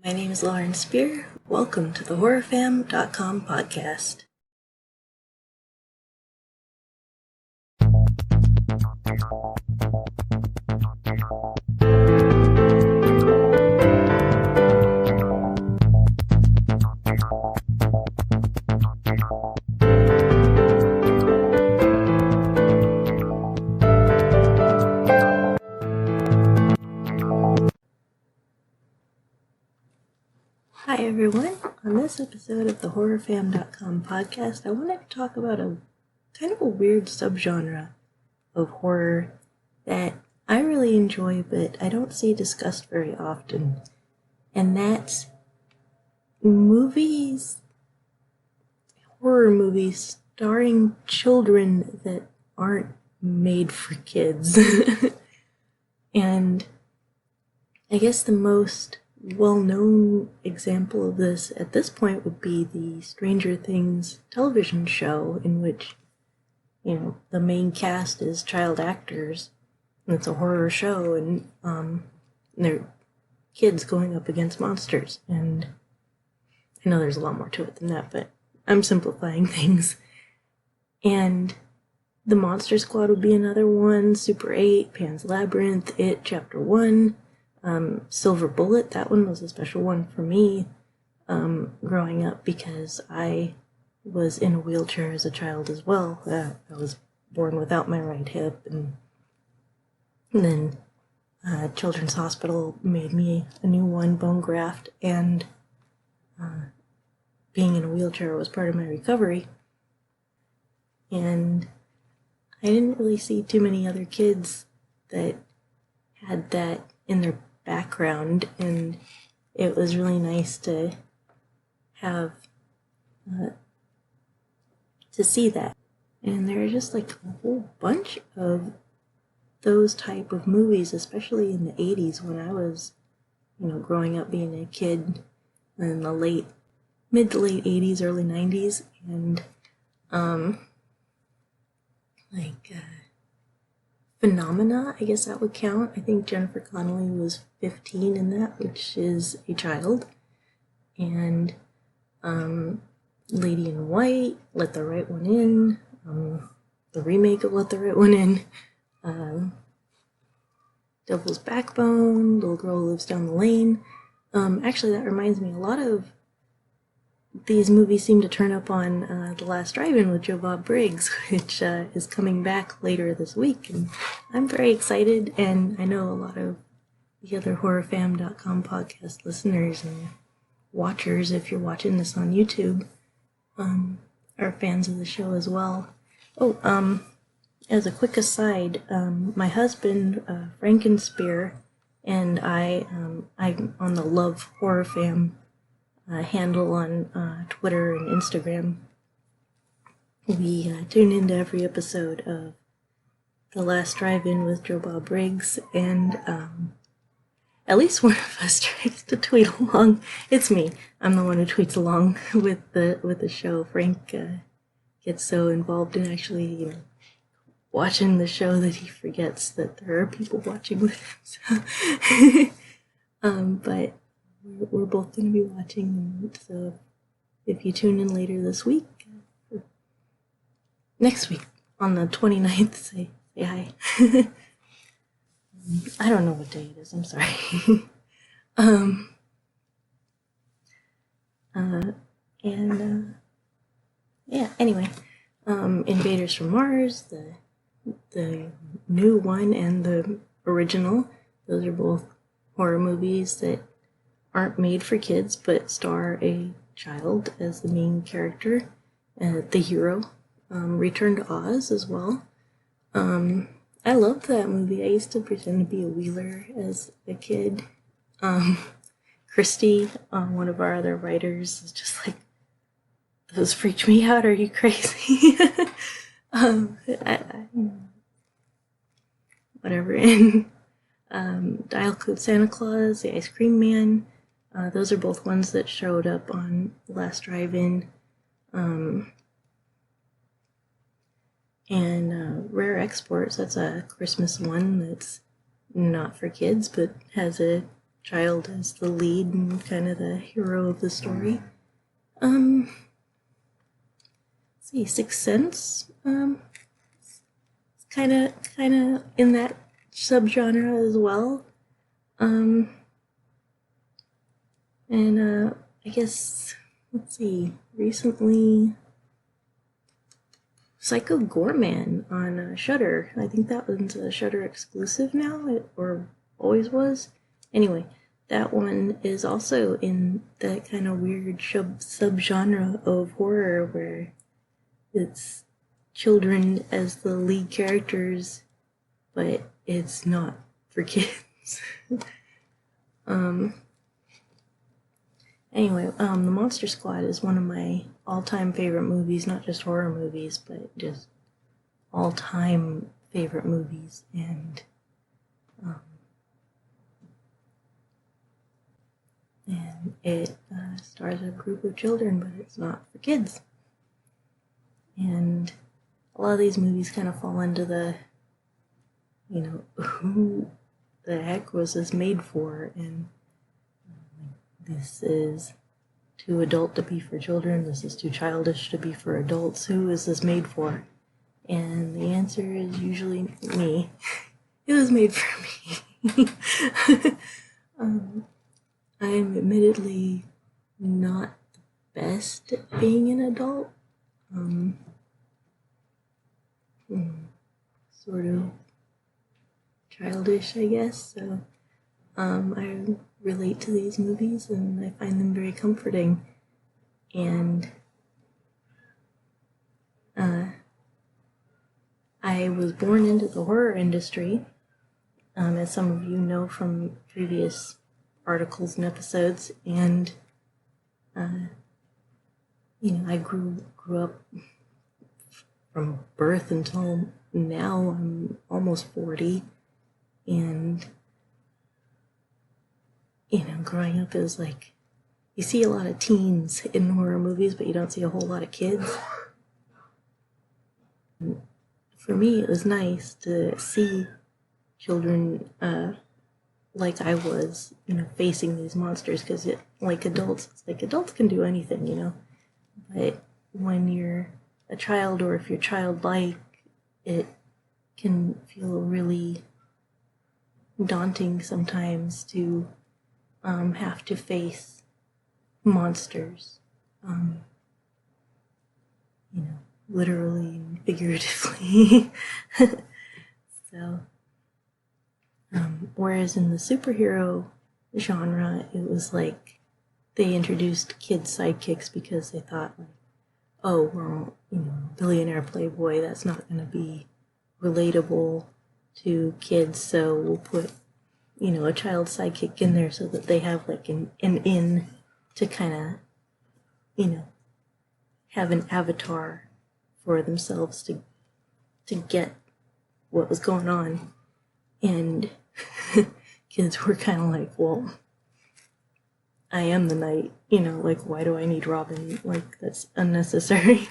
My name is Lauren Spear. Welcome to the HorrorFam.com podcast. Hi everyone. On this episode of the HorrorFam.com podcast, I wanted to talk about a kind of a weird subgenre of horror that I really enjoy, but I don't see discussed very often. And that's horror movies starring children that aren't made for kids. And I guess the most well-known example of this at this point would be the Stranger Things television show, in which, the main cast is child actors, and it's a horror show, and they're kids going up against monsters. And I know there's a lot more to it than that, but I'm simplifying things. And the Monster Squad would be another one, Super 8, Pan's Labyrinth, It, Chapter 1, Silver Bullet. That one was a special one for me growing up because I was in a wheelchair as a child as well. I was born without my right hip, and then Children's Hospital made me a new one, bone graft, and being in a wheelchair was part of my recovery. And I didn't really see too many other kids that had that in their background, and it was really nice to have to see that. And there are just like a whole bunch of those type of movies, especially in the 80s when I was, growing up being a kid in the mid to late 80s, early 90s, and Phenomena, I guess that would count. I think Jennifer Connelly was 15 in that, which is a child. And Lady in White, Let the Right One In, the remake of Let the Right One In, Devil's Backbone, Little Girl Who Lives Down the Lane. Actually, that reminds me, a lot of these movies seem to turn up on The Last Drive-In with Joe Bob Briggs, which is coming back later this week. And I'm very excited, and I know a lot of the other HorrorFam.com podcast listeners and watchers, if you're watching this on YouTube, are fans of the show as well. Oh, as a quick aside, my husband, Frankenspear, and I'm on the Love Horror Fam handle on Twitter and Instagram. We tune into every episode of The Last Drive-In with Joe Bob Briggs, and at least one of us tries to tweet along. It's me. I'm the one who tweets along with the show. Frank gets so involved in actually, watching the show that he forgets that there are people watching with him. So. But we're both going to be watching, so if you tune in later this week, next week, on the 29th, say hi. I don't know what day it is, I'm sorry. Anyway, Invaders from Mars, the new one and the original, those are both horror movies that aren't made for kids, but star a child as the main character, the hero. Return to Oz as well. I loved that movie. I used to pretend to be a wheeler as a kid. Christy, one of our other writers, is just like, those freaked me out. Are you crazy? Whatever. And Dial Code Santa Claus, The Ice Cream Man. Those are both ones that showed up on Last Drive-In. And Rare Exports, that's a Christmas one that's not for kids, but has a child as the lead and kind of the hero of the story. Let's see, Sixth Sense. Kind of in that subgenre as well. And I guess, let's see, recently Psycho Gorman on Shudder. I think that one's a Shudder exclusive now, or always was. Anyway, that one is also in that kind of weird subgenre of horror where it's children as the lead characters, but it's not for kids. Anyway, The Monster Squad is one of my all-time favorite movies, not just horror movies, but just all-time favorite movies, and it stars a group of children, but it's not for kids. And a lot of these movies kind of fall into the, who the heck was this made for? And this is too adult to be for children. This is too childish to be for adults. Who is this made for? And the answer is usually me. It was made for me. I'm admittedly not the best at being an adult. Sort of childish, I guess. So I relate to these movies and I find them very comforting. And I was born into the horror industry, as some of you know from previous articles and episodes, and I grew up from birth until now. I'm almost 40, and growing up is like, you see a lot of teens in horror movies, but you don't see a whole lot of kids. And for me, it was nice to see children like I was, facing these monsters, because like adults, it's like adults can do anything, but when you're a child, or if you're childlike, it can feel really daunting sometimes to have to face monsters, literally and figuratively. So, whereas in the superhero genre, it was like they introduced kid sidekicks because they thought, like, oh, well, billionaire playboy, that's not going to be relatable to kids, so we'll put, a child sidekick in there so that they have like an in to kind of, have an avatar for themselves to get what was going on. And kids were kind of like, well, I am the knight, like, why do I need Robin? Like, that's unnecessary.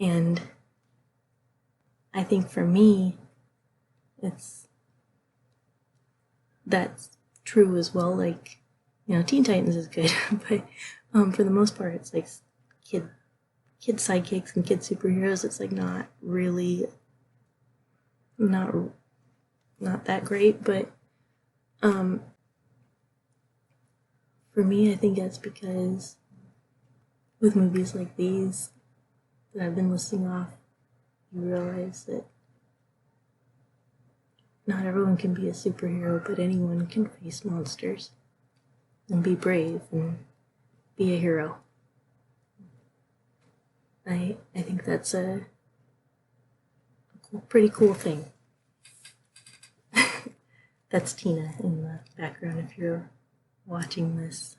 And I think for me, that's true as well. Like, Teen Titans is good, but for the most part, it's like kid sidekicks and kid superheroes. It's like not that great, but for me, I think that's because with movies like these that I've been listing off, you realize that not everyone can be a superhero, but anyone can face monsters and be brave and be a hero. I think that's a pretty cool thing. That's Tina in the background if you're watching this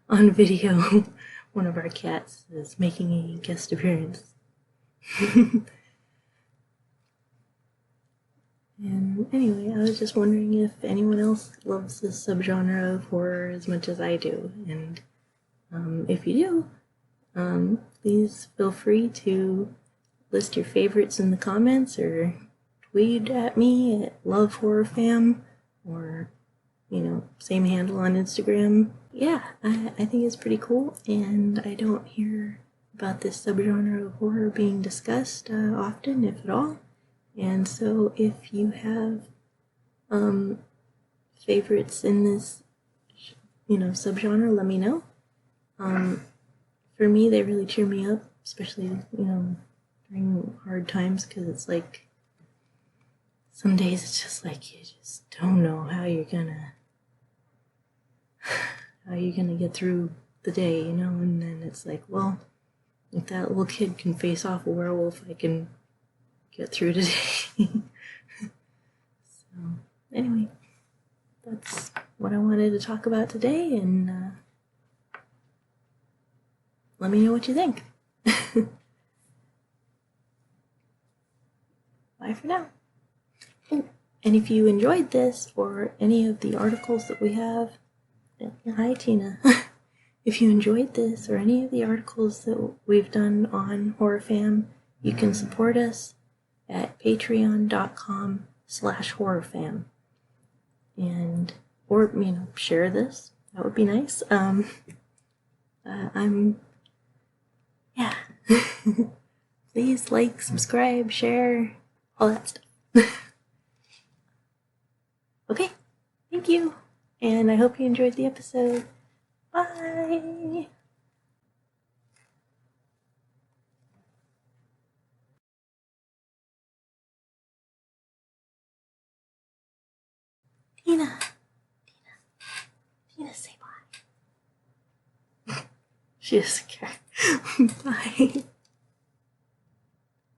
on video. One of our cats is making a guest appearance. And anyway, I was just wondering if anyone else loves this subgenre of horror as much as I do. And if you do, please feel free to list your favorites in the comments or tweet at me at lovehorrorfam, or, same handle on Instagram. Yeah, I think it's pretty cool, and I don't hear about this subgenre of horror being discussed often, if at all. And so if you have favorites in this, subgenre, let me know. For me, they really cheer me up, especially, during hard times, because it's like, some days it's just like, you just don't know how you're gonna get through the day, and then it's like, well, if that little kid can face off a werewolf, I can get through today. So, anyway, that's what I wanted to talk about today, and let me know what you think. Bye for now. Oh, and if you enjoyed this or any of the articles that we have, hi Tina. If you enjoyed this or any of the articles that we've done on HorrorFam, you can support us at patreon.com/horrorfam. And, or, share this. That would be nice. Yeah. Please like, subscribe, share, all that stuff. Okay, thank you. And I hope you enjoyed the episode. Bye. Tina, say bye. She doesn't care. Bye.